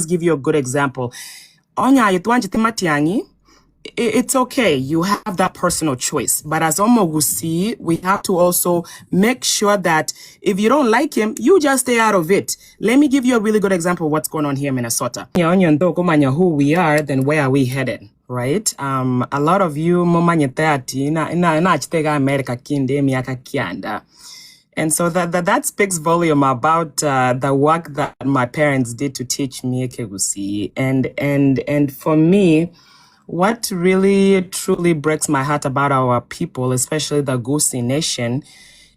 just give you a good example. Onya yetwanje matiangi. It's okay. You have that personal choice. But as Bwomogusii, we have to also make sure that if you don't like him, you just stay out of it. Let me give you a really good example of what's going on here in Minnesota. Who we are, then where are we headed? Right? A lot of you, Momanyi na America kinde miaka kianda. And so that speaks volume about the work that my parents did to teach me Ekegusii. And for me, what really truly breaks my heart about our people, especially the Gusii nation,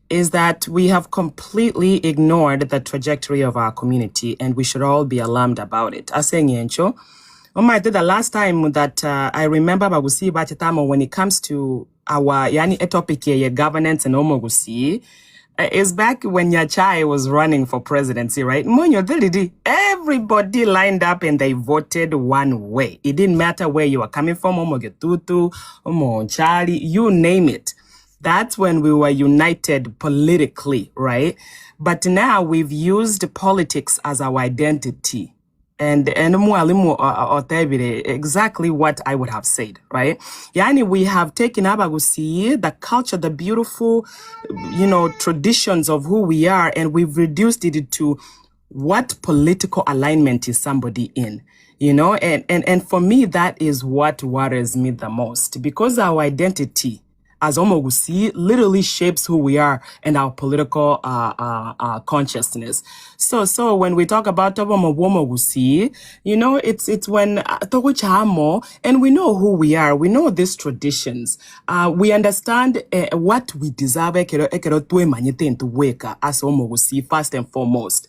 is that we have completely ignored the trajectory of our community, and we should all be alarmed about it. Asenyencho, the last time that I remember Bwomogusii Bachetamo when it comes to our topic here, governance and Bwomogusii, is back when Nyachai was running for presidency, right? Everybody lined up and they voted one way. It didn't matter where you were coming from, Omogetutu, Omonchali, you name it. That's when we were united politically, right? But now we've used politics as our identity. And exactly what I would have said, right? Yani, we have taken Bwomogusii, the culture, the beautiful, traditions of who we are, and we've reduced it to what political alignment is somebody in, and for me, that is what worries me the most, because our identity as Bwomogusii literally shapes who we are and our political consciousness. So when we talk about Bwomogusii, it's when Togochamo, and we know who we are. We know these traditions. We understand what we deserve as Bwomogusii first and foremost.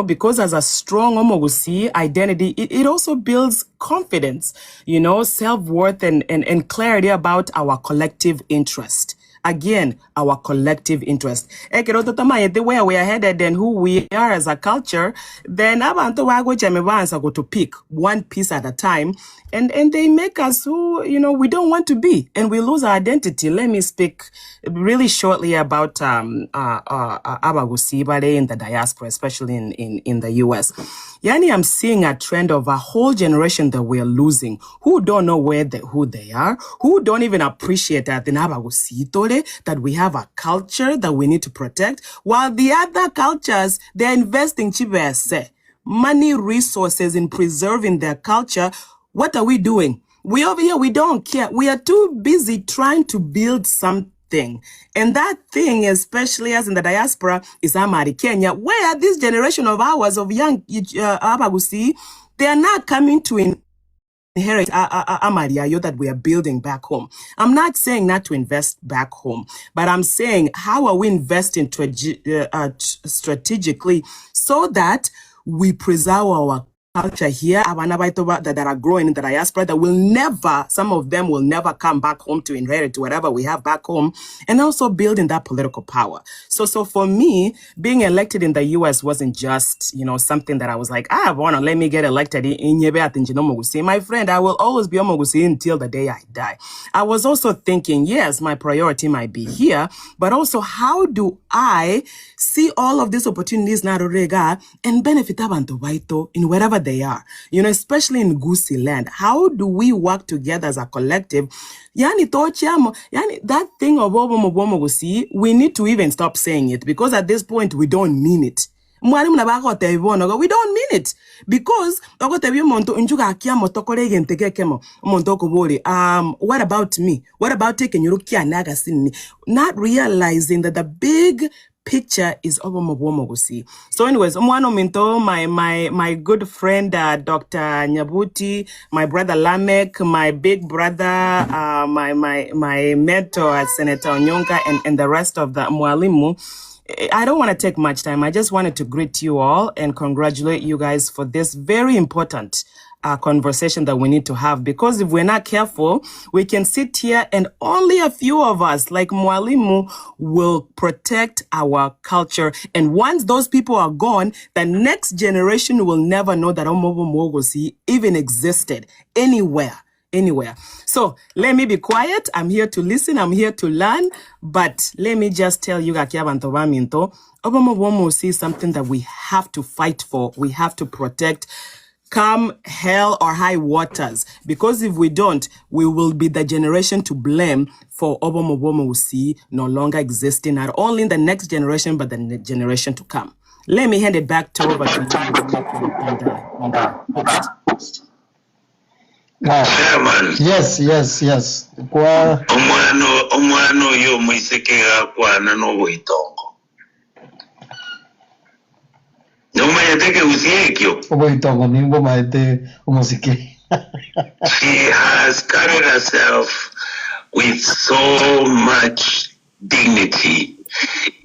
Because as a strong Bwomogusii identity, it also builds confidence, self-worth and clarity about our collective interest. Again, our collective interest. The way we are headed and who we are as a culture, then go to pick one piece at a time, and they make us who, we don't want to be, and we lose our identity. Let me speak really shortly about Bwomogusii in the diaspora, especially in the US. I'm seeing a trend of a whole generation that we're losing, who don't know who they are, who don't even appreciate that in Bwomogusii that we have a culture that we need to protect, while the other cultures, they're investing money, resources in preserving their culture. What are we doing? We over here, we don't care. We are too busy trying to build something. And that thing, especially as in the diaspora, is Amari Kenya, where this generation of ours of young Bwomogusii, they are not coming to inherit Amariayo that we are building back home. I'm not saying not to invest back home, but I'm saying how are we investing strategically so that we preserve our culture here, that are growing in the diaspora, that will never, some of them will never come back home to inherit whatever we have back home, and also building that political power. So for me, being elected in the US wasn't just, something that I was like, let me get elected in Bwomogusii. My friend, I will always be Bwomogusii until the day I die. I was also thinking, yes, my priority might be here, but also how do I see all of these opportunities na and benefit abantu waito in wherever they are, especially in Gusii land. How do we work together as a collective? That thing of Bwomogusii, we need to even stop saying it, because at this point we don't mean it. We don't mean it, because what about me? What about taking not realizing that the big picture is Bwomogusii. So anyways, my good friend Dr. Nyabuti, my brother Lamek, my big brother, my mentor Senator Onyonka, and the rest of the Mwalimu. I don't want to take much time. I just wanted to greet you all and congratulate you guys for this very important conversation that we need to have, because if we're not careful, we can sit here and only a few of us, like Mwalimu, will protect our culture. And once those people are gone, the next generation will never know that Bwomogusii even existed anywhere. So let me be quiet. I'm here to listen. I'm here to learn. But let me just tell you, Bwomogusii is something that we have to fight for. We have to protect. come hell or high waters. Because if we don't, we will be the generation to blame for Bwomogusii no longer existing, not only in the next generation, but the generation to come. Let me hand it back over to you. Chairman. Yes. Kwa Omwano yo mwisekera kwa nanobo itongo. Noma yateke usiekyo. obo itongo nimbo maete umusike. She has carried herself with so much dignity.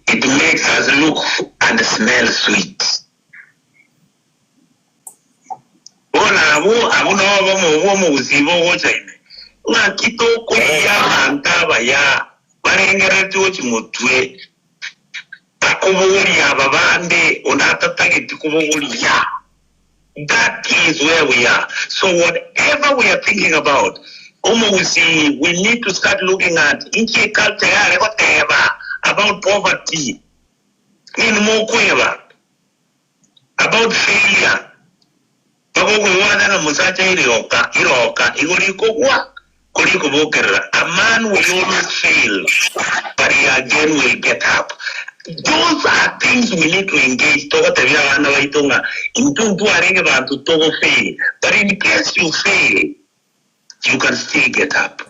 It makes us look and smell sweet. Ona abu no Bwomogusii wochaine. Nga kitoko ya antaba ya barengera cyochi mutwe. Takubuli ababande onatatage tikubuli ya. That is where we are. So whatever we are thinking about, Bwomogusii, we need to start looking at inchi culture yale whatever about poverty. In Mokweva, about failure. A man will always fail, but he again will get up. Those are things we need to engage. But in case you fail, you can still get up.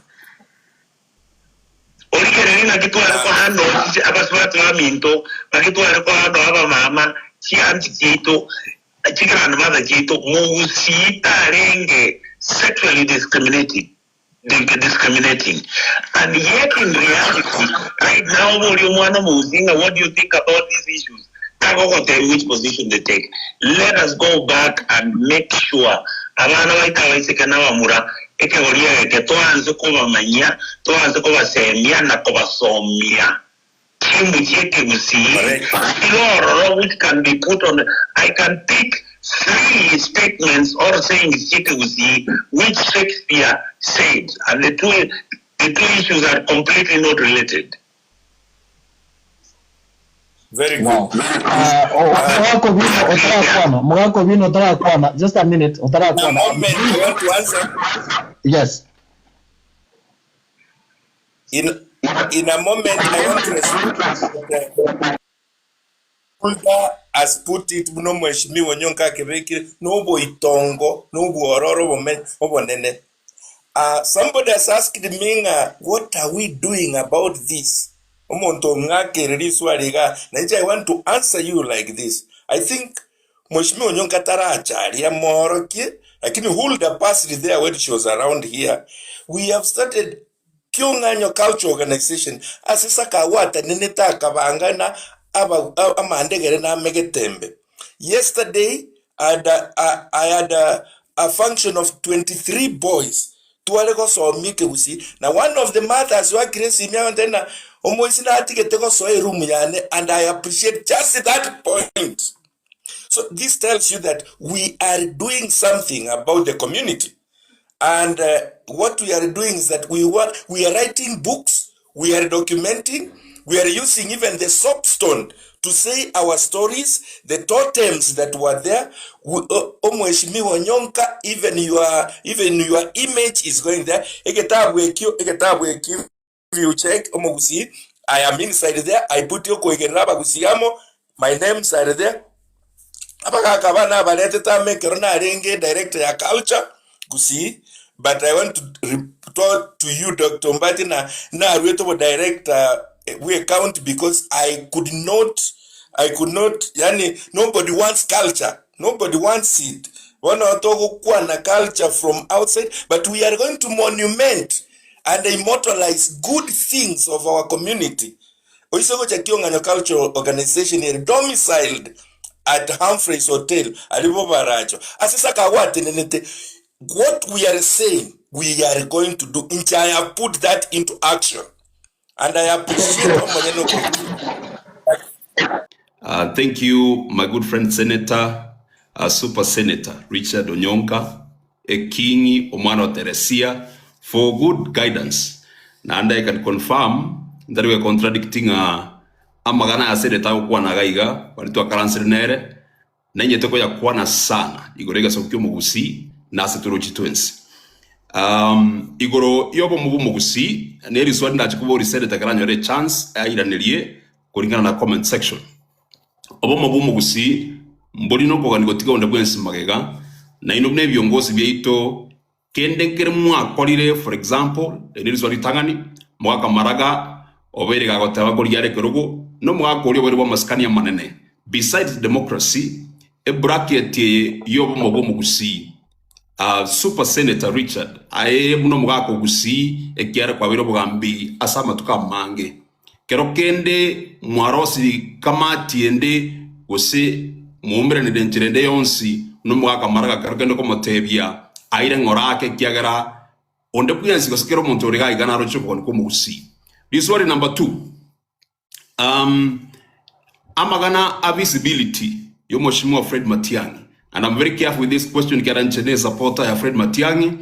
Sexually discriminating. And yet in reality, right now, what do you think about these issues? I won't tell you which position they take. Let us go back and make sure which can be put on. I can pick 3 statements or sayings which Shakespeare said, and the two issues are completely not related. Very good. Wow. Just a minute. Moment, you want to answer? Yes. In a moment, I want to respond. Hulda has put it, no Mheshimiwa Onyonka Kebeki, no bo itongo, no bo ororo bo nene. Somebody has asked me, what are we doing about this? I want to answer you like this. I think Mheshimiwa Onyonka taracharia moroki, lakini Hulda passed there when she was around here. We have started Kyonganyo Culture Organization. Asisa kawata neneta kabangana amandegere na megetembe. Yesterday, I had a function of 23 boys. Tuwaleko so mike usi. Now one of the mothers were Gracie Miandena Omoisina Tiketeko so a room yane, and I appreciate just that point. So this tells you that we are doing something about the community. And what we are doing is that we are writing books, we are documenting, we are using even the soapstone to say our stories, the totems that were there. Mheshimiwa Onyonka, even your image is going there. You check Bwomogusii, I am inside there. I put you my name inside there. Director ya culture Gusii, but I want to report to you, Dr. Ombati, na director we account, because I could not, yani nobody wants culture, nobody wants it. One or two culture from outside, but we are going to monument and immortalize good things of our community. Oisoko cha Kyonganyo Cultural Organization is domiciled at Humphrey's Hotel, Alibobaracho. Asisa kawate nenete. What we are saying, we are going to do. I have put that into action. And I appreciate thank you, my good friend Senator, Super Senator Richard Onyonka, Ekingi Omano Teresia, for good guidance. And I can confirm that we are contradicting Amagana Senator Kwanagaiga, Walito Karanser Nere, na nyeteko ya kwana sana igorega sokyo Bwomogusii na setorochi twins. Igoro yobo Bwomogusii neri swali na chikubo Senator Karanyore chance airanerie kuringana na comment section. Obomo Bwomogusii mboli no koga nigotiga onda bwensi magega na inobne byongozi byeito kendengere mwakolire for example neri swali tangani mwaka maraga obere gagotaba koliare kerugo no mwakoli obere bwa maskania manene. Besides democracy a bracket yobo Bwomogusii Super Senator Richard ae muno mwako Gusii ekiara kwa biro bugambi asama tukamange kero kende mwarosi kamati ende gose mumbere ne denchirende yonsi no mwaka maraga karugendo ko motebia aire ngorake kiagara onde kuyansi ko skero muntu uriga igana rocho ko Bwomogusii. This one number 2 amagana a visibility yo Mheshimiwa Fred Matiang'i, and I'm very careful with this question kiaranchene supporter ya Fred Matiang'i.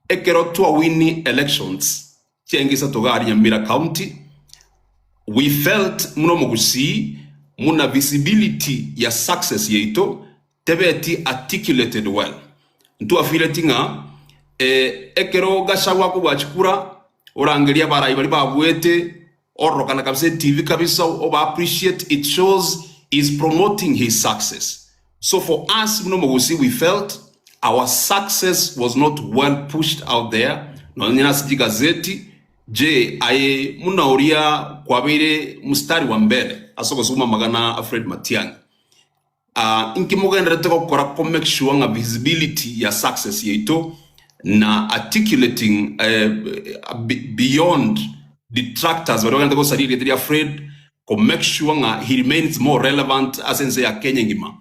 Ekero to win elections chiengisa togari Nyamira County, we felt muno Bwomogusii muna visibility ya success yeito tebeti articulated well ntu affiliatinga ekero gashawa ko bachikura orangeria barayi bari babwete orokana kabisa TV kabisa oba appreciate it shows is promoting his success. So for us muno Bwomogusii we felt our success was not well pushed out there. No nyina siji gazeti je aye munauria kwa bire mustari wa mbele asoko suma magana Fred Matiang'i. Inkimugenda reteko kora ko make sure nga visibility ya success yeito na articulating beyond detractors but ogenda ko sariri tiri Fred ko make sure nga he remains more relevant asense ya Kenya ngima.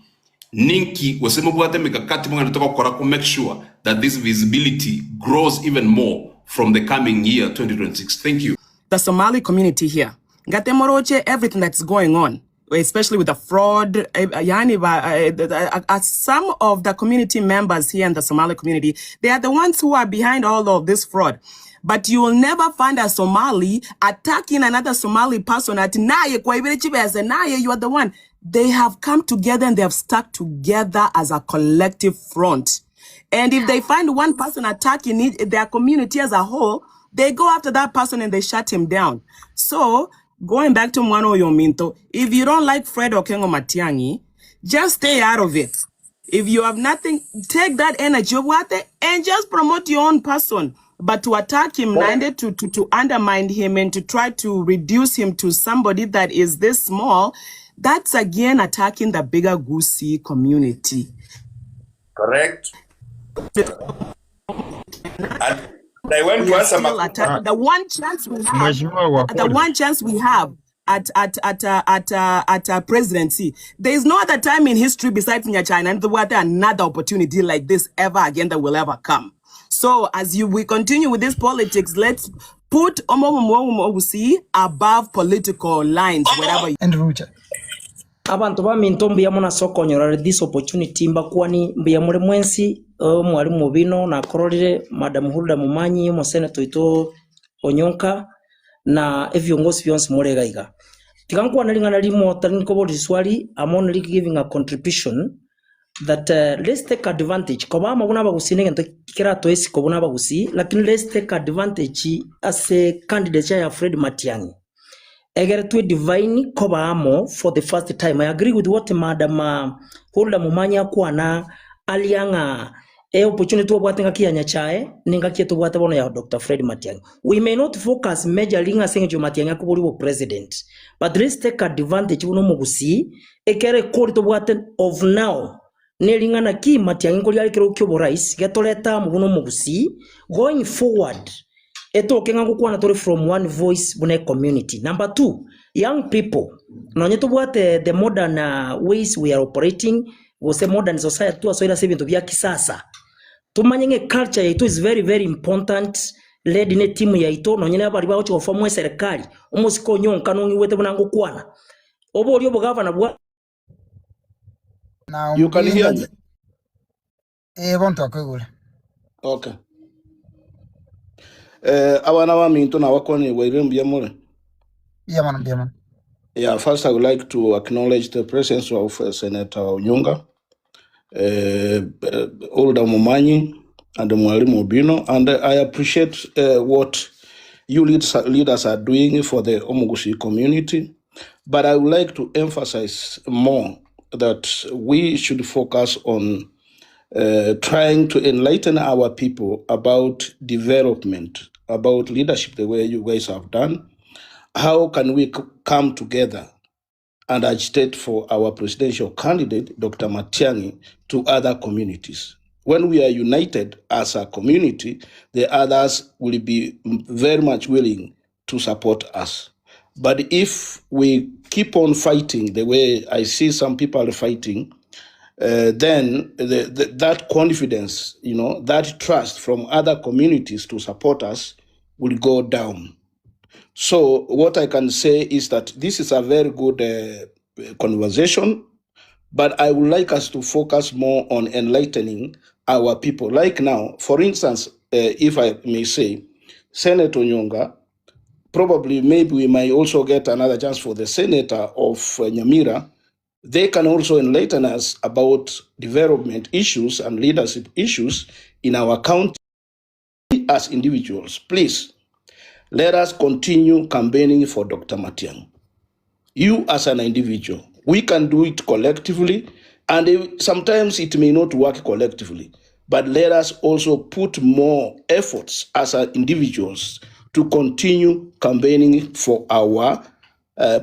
Ninki wasema bwate mikakati mugenda reteko kora ko make sure that this visibility grows even more from the coming year 2026. Thank you. The Somali community here, Ngatemoroche, everything that's going on, especially with the fraud, some of the community members here in the Somali community, they are the ones who are behind all of this fraud. But you will never find a Somali attacking another Somali person at Naye, you are the one. They have come together and they have stuck together as a collective front. And if they find one person attacking their community as a whole, they go after that person and they shut him down. So, going back to Mwano Yominto, if you don't like Fred Okengo Matiang'i, just stay out of it. If you have nothing, take that energy and just promote your own person. But to attack him, to undermine him and to try to reduce him to somebody that is this small, that's again attacking the bigger Gusii community. Correct. And I went to answer the one chance we have, at presidency. There is no other time in history besides China and another opportunity like this ever again that will ever come. So as we continue with this politics, let's put Bwomogusii above political lines wherever. And Richard. Abantu baminto mbiya muna sokonyora this opportunity mbakwani mbiya muri mwensi mwari mubino na kororire Madam Hulda Momanyi mo Senator Sen.Onyonka na evyongozi byonse muregaiga tikankuwa nalingana limo taniko bodi swali amon giving a contribution that let's take advantage koba mabuna bagusine ngento kirato esi kobuna Bwomogusii lakini let's take advantage as a candidate ya Fred Matiang'i egeretwe divine koba amo for the first time. I agree with what Madam Hulda Momanyi akwana alianga opportunity to bwatenga kianya chae ninga kieto bwate bono ya Dr. Fred Matiang'i. We may not focus majorly nga sengejo Matiang'i akubuli president, but let's take advantage uno Bwomogusii ekere kori to bwate of now nelinga na ki Matiang'i ngoli alikero kyobo rais getoleta mu Bwomogusii going forward. Eto kenga kukwana tori from one voice bune community. Number 2, young people. Nonyeto bwate the modern ways we are operating, wose modern society tu asoira sebintu bya kisasa. Tumanyenge culture yetu is very very important. Led in a team yaito nonyene abari bawo chiko form serikali. Umusiko nyonka nongi wete bunango kwana. Obo olio governor bwa. You can hear me. Want to go. Okay. Abana baminto na wakone waire mbiyamure. Biyaman. Yeah, first I would like to acknowledge the presence of Senator Onyonka, Hulda Momanyi, and Mwalimu Obino, and I appreciate what you leaders are doing for the Bwomogusii community. But I would like to emphasize more that we should focus on trying to enlighten our people about development, about leadership, the way you guys have done. How can we come together and agitate for our presidential candidate, Dr. Matiang'i, to other communities? When we are united as a community, the others will be very much willing to support us. But if we keep on fighting the way I see some people are fighting, then that confidence, that trust from other communities to support us will go down. So what I can say is that this is a very good conversation, but I would like us to focus more on enlightening our people. Like now, for instance, if I may say, Senator Onyonka, probably maybe we might also get another chance for the senator of Nyamira. They can also enlighten us about development issues and leadership issues in our county as individuals. Please, let us continue campaigning for Dr. Matiang'i. You as an individual, we can do it collectively, and sometimes it may not work collectively, but let us also put more efforts as individuals to continue campaigning for our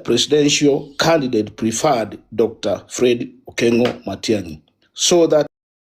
presidential candidate preferred, Dr. Fred Okengo Matiang'i, so that